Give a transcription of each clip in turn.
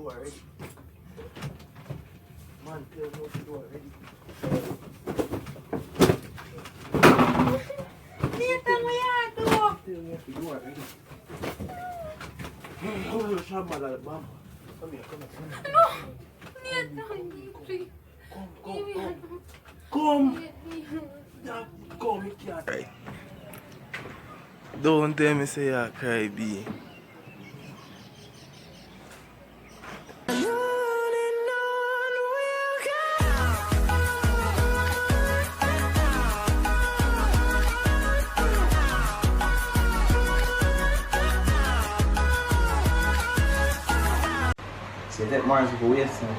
do already. Man, tell me what to do already. Nathan, what you do? Tell me what to do already. Come here, Shabba, like Bam. Come here, come here. No! Nathan, please. Come! Yeah, come, you can't. Right. Don't tell me say I cry, B. Say that Mars will waste him.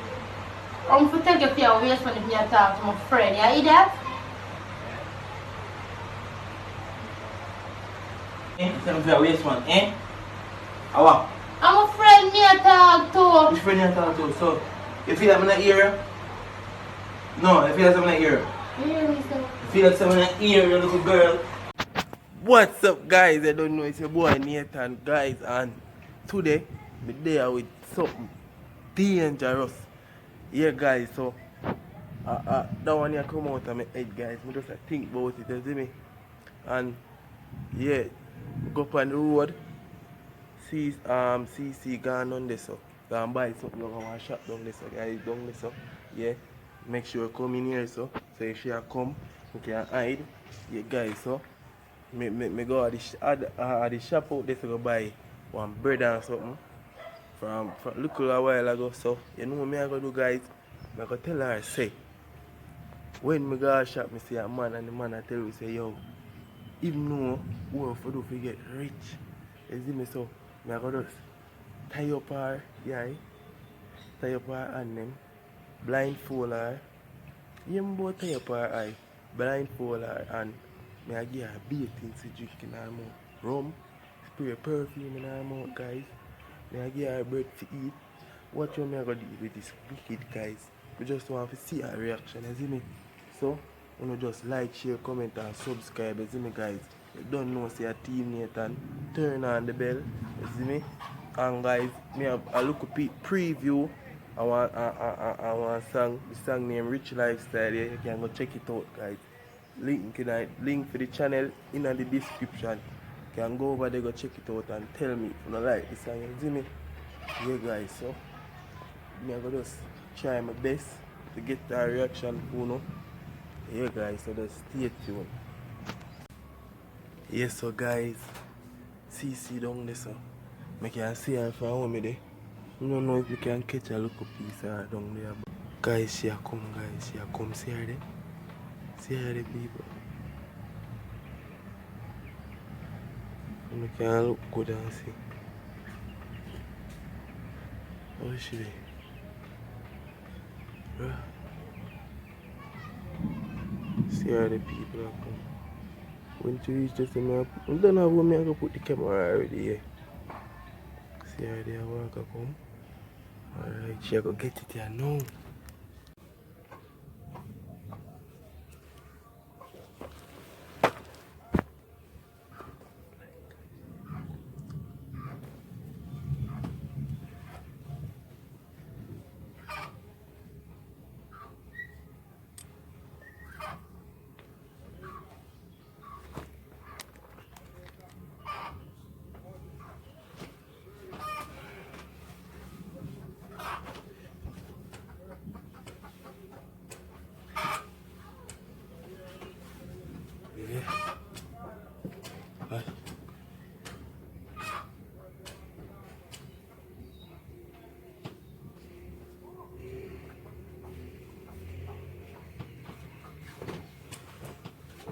I'm going to take you for your waist when you talk to my friend. You hear that? Tell me for your waste one, eh? How? I'm a friend me talk to. Which friend you talk to? So, you feel like I'm not here? No, you feel like I'm not here. You hear me, sir? You feel like I'm not here, you little girl. What's up, guys? I don't know, it's your boy Nathan, guys, and today we're there with something dangerous. Yeah, guys, so that one here come out of my head, guys. I just think about it, you see me? And yeah, go up on the road, see CECE gone on this, so go and buy something over one shop down this, so guys, down this, so yeah, make sure you come in here, so if you come, you can hide. Yeah, guys, so me go at the shop out there to go buy one bread and something from look a while ago. So you know what I go do, guys? I go tell her, say, when me go to shop, me see a man, and the man I tell me, say, yo, even though we have to do to get rich, you see me, so me I go just tie up her, yeah, tie up her hand them, blindfold her, yeah, me both tie up her eye, blindfold her, and me I give her beer things to drink in her mouth, rum, spray perfume in her mouth, guys. Me I give her bread to eat. Watch what me I go do with this wicked, guys. We just want to see her reaction, you see me? So, you know, just like, share, comment and subscribe, you see me, guys? You don't know, say a team Nathan, turn on the bell, you see me? And guys, me have a little preview. I want a song, the song named Rich Lifestyle. Yeah? You can go check it out, guys. Link for the channel in the description. You can go over there, go check it out and tell me if you don't like the song, you see me? Yeah, guys, so me I go just try my best to get that reaction, you know. Yeah, guys, so just stay tuned. Yes, so guys, CECE down there, so I can see her from home there. I don't know if you can catch a little piece of her down there. But guys, she a come, guys, she a come. See her there? See her there, people. You can look good and see. How is she there? Bruh. See how the people are come. When you reach this, I don't know where I'm going to put the camera already here. See how they walk come. Alright, she go get it here now. Hi.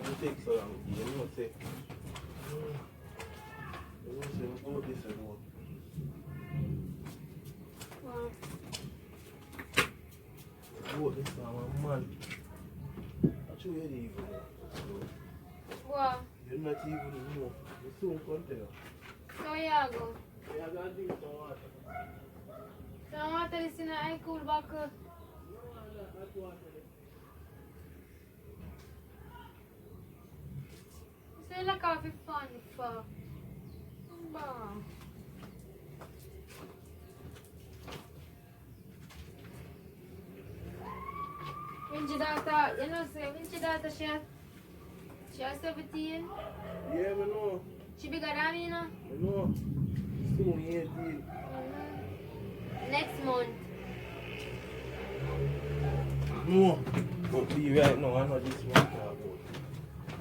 Don't take so long. You know, say. You know, say, go this alone. Wow. Go this one, man. Actually, you're the evil. Wow. You're not evil anymore. You soon come tell. So yeah, go. Yeah, I got to drink some water. Some water is in a cool back. No, not water. So like coffee fun for. Wow. Vinci daughter, you know, say Vinci daughter, she has 17. Yeah, I know. She bigger than me, you know. I know. Soon 18. Next month. No. But be right now, I know this one talk about.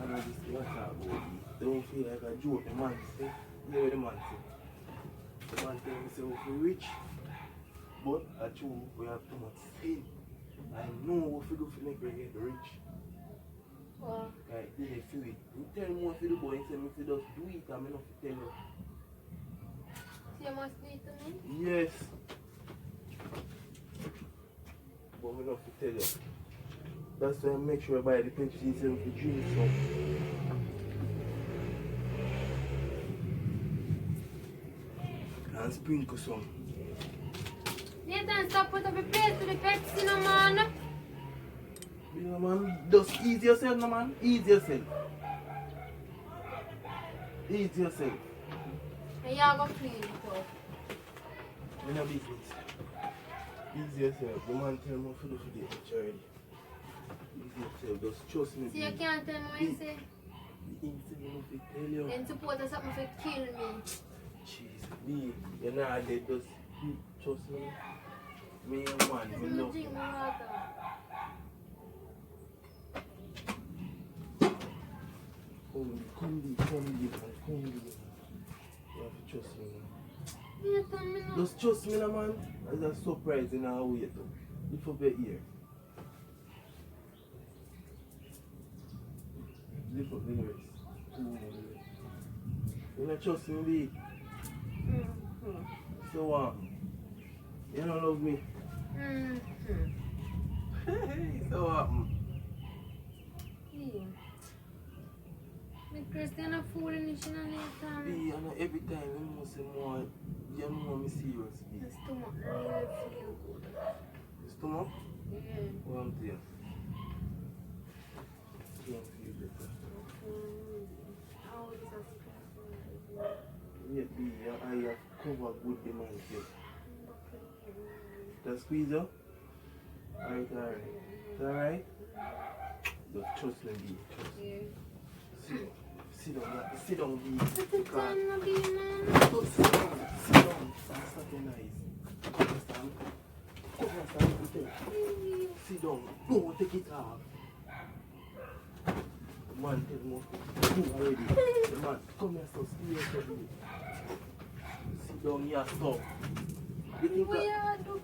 I know this one talk about. Don't feel like a joke, the man say. You know what the man say? The man tell me say we're rich, but I true we have too much sin. I know what we do to make we get rich. Wow. Right, then they feel it. You tell me what you do, boy, and say me if you just do it, I'm enough to tell you. So you must do it to me? Yes. But I'm enough to tell you. That's why I make sure I buy the Pepsi instead of the drink some. And sprinkle some. Nathan, stop put up a plate to the Pepsi, no man. You know, man, just ease yourself, no man. Ease yourself. Ease yourself. And you're going to clean it up. You know business. Ease yourself. The man tell me for the charity. Ease yourself. Just trust me. So you can't tell me what you say? The incident will tell you. Then support us something to kill me. Jeez, me, you're not dead. Just trust me. Me and man, Just me no love drink you. no water. Come deep. You have to trust me, man. Nathan, me no. Just trust me, man. As a surprise in our way, too. If over here. Lift up the rest. You don't trust me, B. So what? You don't love me. So what? Yeah. Me Christian a fool in the shina, Nathan. B, I know every time you must say more, you know me serious, B. The stomach really feel good. The stomach? Yeah. What I'm there. Can't feel better. How is that? Yeah, B, I have covered good demand here. The squeezer? Alright. It's alright? Just trust me, B. Trust me. Yeah. Sit down, B. Time no be, man. Just sit down. That's not your nice. Understand? Sit down. No, take it off. The man tell me to do already. The man, come here, so stay here, so sit down here, stop. You think We that? are doing.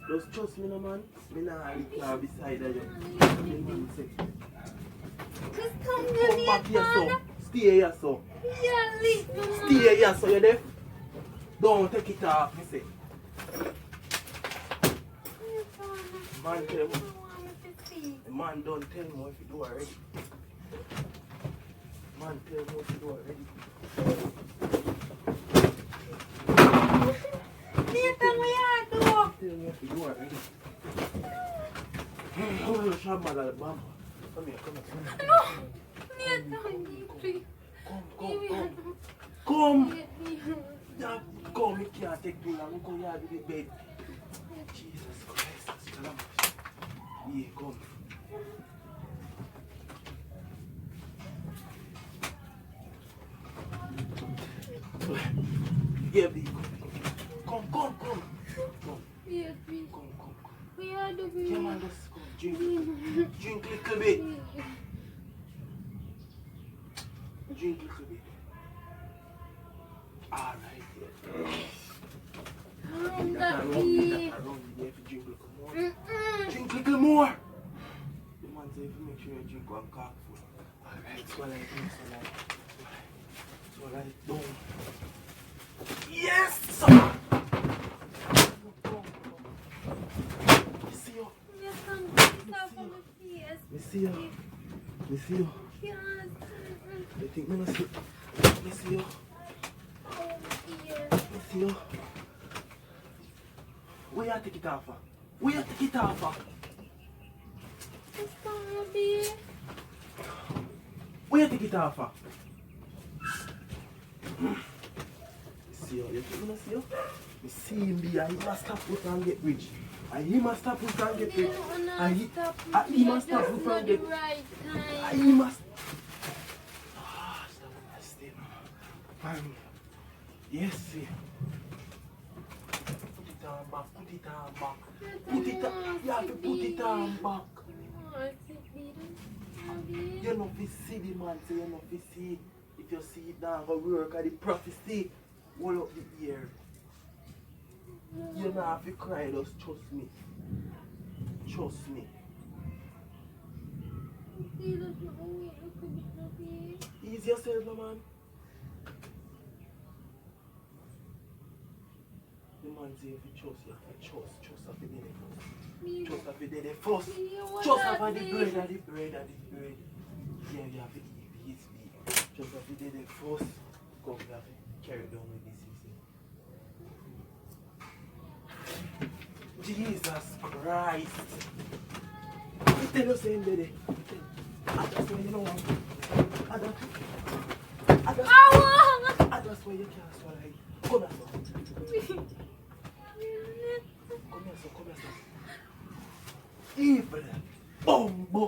Just trust me, no man. Me nah lick her beside of you. The man say, Just come come back here, so. man. Stay here, so. Yeah, leave me, man. Stay here, so you there? Don't take it off, me say. Man tell me. The man don't tell me what you do already. Man tell me what you do already. Nathan, we are doing. Tell me what you do already. Come here, shop mother, bam. Come here. No. Nathan, please. Come. Yeah, come, you can't take too long. Go here to the bed. Jesus Christ. Yeah, come. Yeah, baby. Come. Yes, please. Come. We are doing. Come on, let's go. Drink a little bit. Drink a little bit. Alright, yeah. That You have to drink a little more. Drink a little more. The man said if you make sure you drink one cup full. Alright, swallow it, swallow it down. Yes, sir. Me see you. Yes. You think me no see? Me see you. Oh, yes. Me see you. Where you take it off? Where you take it off? It's gonna be. Where you take it off? Me see you. You think me no see you? Me see him be, and he must stop put and get rich. And he must stop put and get rich. And he must stop put and get rich. And he must. Ah, stop stay now. Yes, see. Put it on back, put it on back. Put it on, you have to put it on back. You know if you see the man, so you know if you see. If you see it now, go work at the prophecy. Hold up the ear. You don't have to cry, just trust me. Trust me. Ease yourself, no man. The man say if you trust, you have to trust. Trust have to be there first. Trust have to be there first. Trust have the bread and the bread and the bread. Yeah, you have to eat this. Trust have to be there first. Come, you have to carry down with this. Jesus Christ. You tell us saying baby. I just when you know what. I just when you can't swallow it. Come here, son. Come here, son. Evil. Bumbo.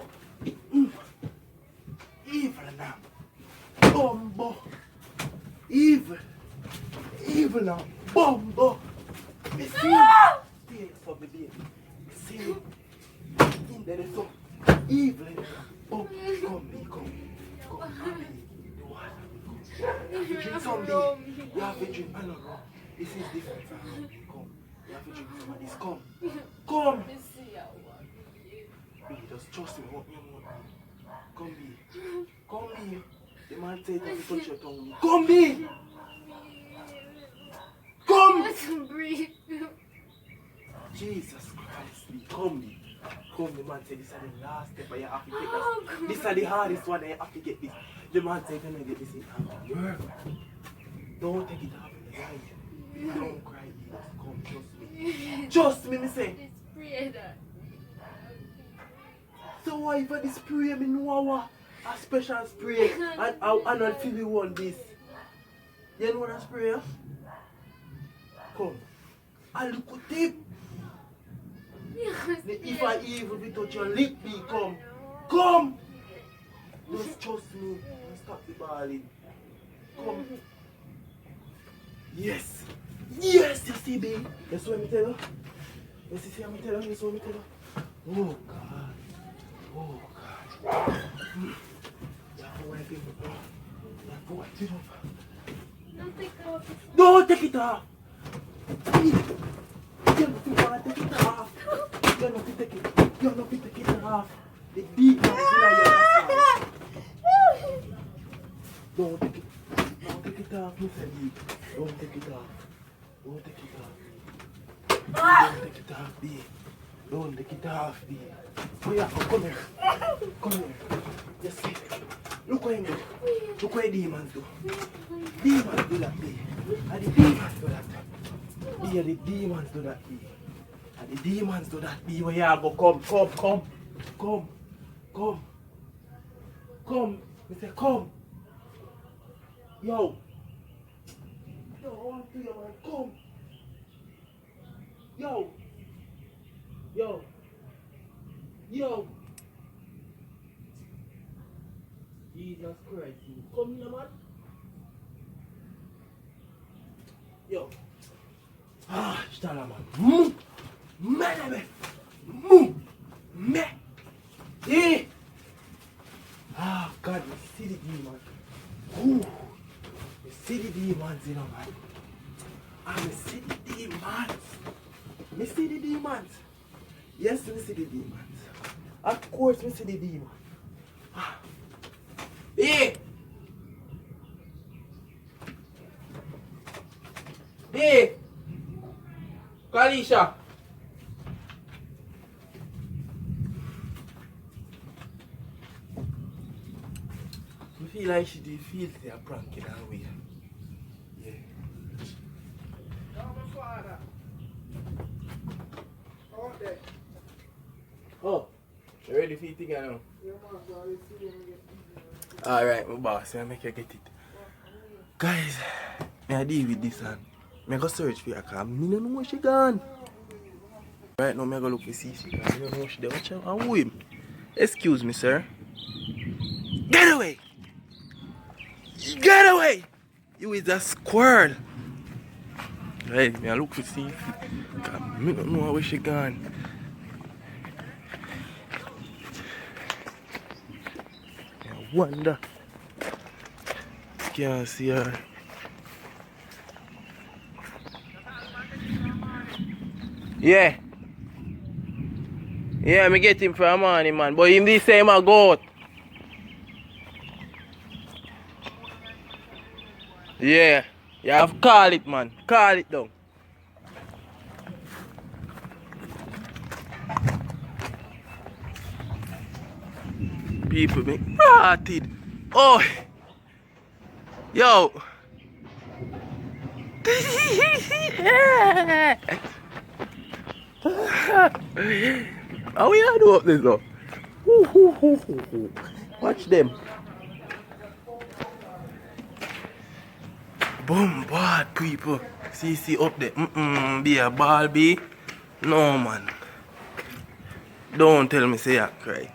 Evil now. Bumbo. Evil. Evil now. Bumbo. Me see. For me, baby. See him. There is so evil. Oh, come. You have to drink something. You have to drink. I know, bro. This is different from me. Come. You have to drink some of this. Come. Baby, just trust me. Come, be. The man said that you touch your tongue. Come, be. Come. Let's breathe. Jesus Christ, come, the man said this is the last step, but you have to take this. This is the hardest one, you have to get this. The man said, can I get this in hand? Don't take it off in the night. Don't cry, Jesus. Come, trust me. Trust me, me say. It's pray that. So why for this spray, me know a special spray, and I not feel you want this. You know what a spray? Come. I look at it. If I even be touch your lip, me come. Just trust me and stop the balling. Come. Yes, you see, babe. That's what I tell her. You see, I'm tell her. That's what I tell her. Oh God. Don't take it off. You don't take it off. You're not to take it off. The deep ones in your ass. Don't take it off, Mr. D. Don't take it off. Don't take it off, B. Don't take it off, B. Oh yeah, come here. Just see. Look what him do. Look what demons do. Demons do that, B. And the demons do that. Yeah, the demons do that, B. And the demons do that, B. Where you go? Come. Me say, come. Yo, I want to you, man. Come. Yo. Jesus Christ, you come here, man. Yo. Stala, man. Me. Eh. God, we see the demons. Ooh. We see the demons, you know, man. I see the demons. Me see the demons. Yes, we see the demons. Of course, we see the demons. Hey! Kalisha! I feel like she did feel they are pranking her way. Yeah. Oh, you ready for it again now? Alright, my boss, I make you get it. Guys, I deal with this one. I go search for her because I don't know where she gone. Right now, I go look for CECE because I don't know where she there. Watch out. I'm with him. Excuse me, sir. Get away! Get away! You is a squirrel. Right, I look for CECE. I don't know where she gone. I wonder. Can't see her. Yeah. Yeah, me get him for a morning, man. But him this same a goat. Yeah. You have to call it, man. Call it down. People be rotted. Oh. Yo. How we gonna do up this though? Watch them. Bombard people. CECE up there. Be a ball be. No man. Don't tell me say I cry.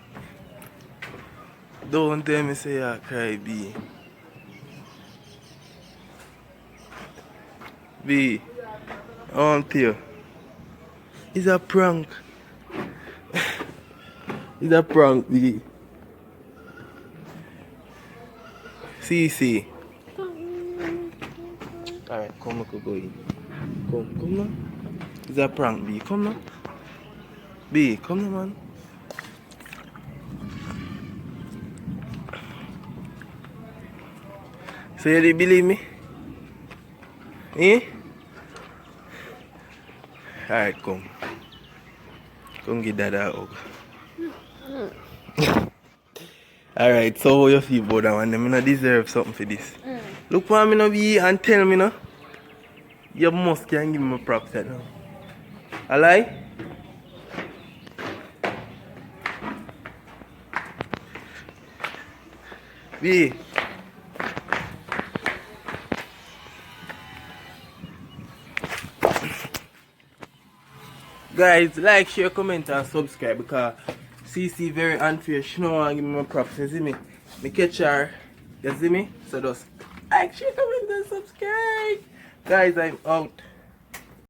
Don't tell me say I cry, B. B. I want to you. It's a prank. It's a prank, B. CECE. Alright, come on, go in. Come now. It's a prank, B. Come now. B, come now, man. So you didn't believe me? Eh? Alright, come. Come get that out. Alright, so how you feel about that one? I don't deserve something for this. Look for me now be and tell me now. You must can give me props right now. A lie? B. Guys, like, share, comment and subscribe because CECE very unfair. She don't want to give me my props. You see me? Me catch her. You see me? So just like, share, comment and subscribe. Guys, I'm out.